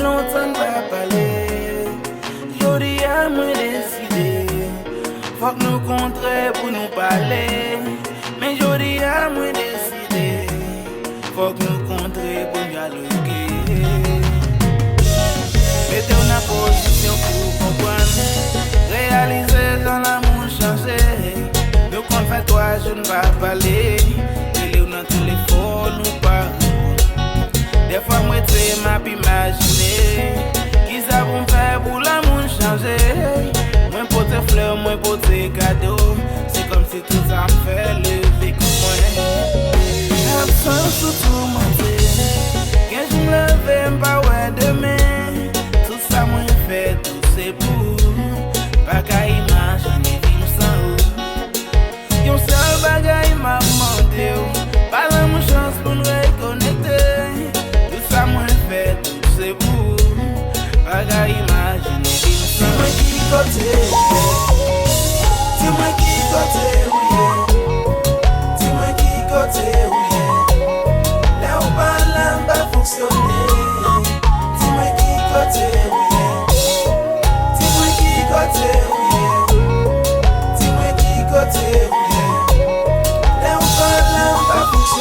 longtemps pas parler. Jodi a moi décidé. Faut que nous rencontrions pour nous parler. Mais jodi a moi décidé. Faut que nous rencontrions pour dialoguer. Mettez en position pour comprendre. Réaliser dans l'amour changer. Nous qu'on fait 3 jours ne va parler. Il est dans le téléphone nous parle. Des fois moi tu m'as imaginé. Qui ça pour faire pour l'amour changer. Moi pour tes fleurs, moi pour tes cadeaux. C'est comme si tout ça me fait lever comme moi. Absence sous tout mon Dieu. Quand je me lève, pas ouais demain. Tout ça moi fait tout c'est pour. Pas qu'à imaginer vivre sans vous. Yon seul bagay m'a demandé. Pas l'amour chance pour nous reconnecter. Tout ça moi fait tout c'est pour. Pas qu'à imaginer vivre sans vous. Dis-moi qui côté. Dis-moi qui côté, oui. Dis-moi qui côté, oui. Là où parle va fonctionner. Dis-moi qui côté, oui. Dis-moi qui côté, oui. Dis-moi qui côté, oui. Là où parle va fonctionner.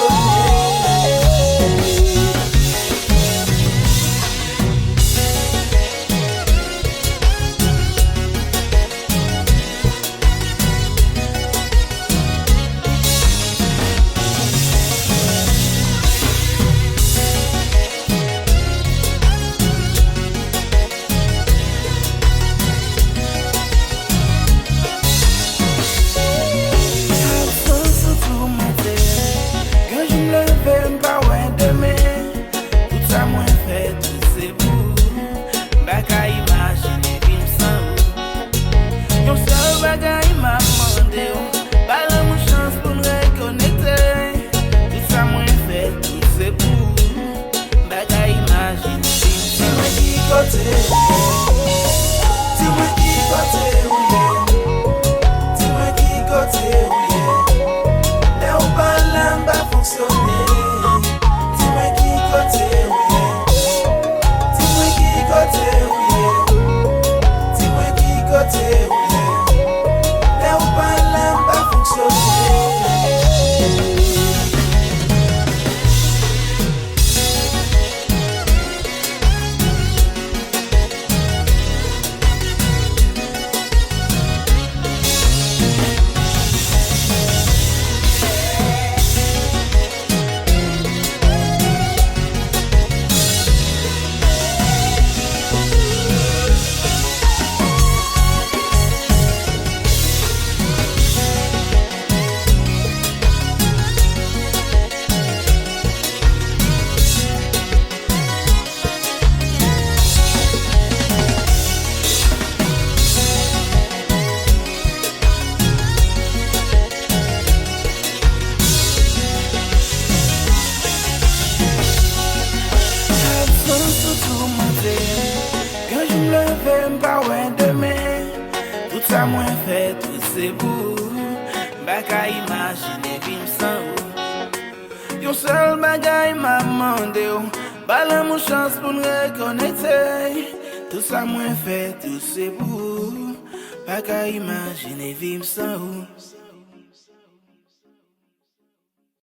Yon seul bagay m'a demandé. Pas l'amour chance pour nous reconnecter. Tout ça moi fait tout c'est pour. Pas qu'à imaginer vivre sans vous.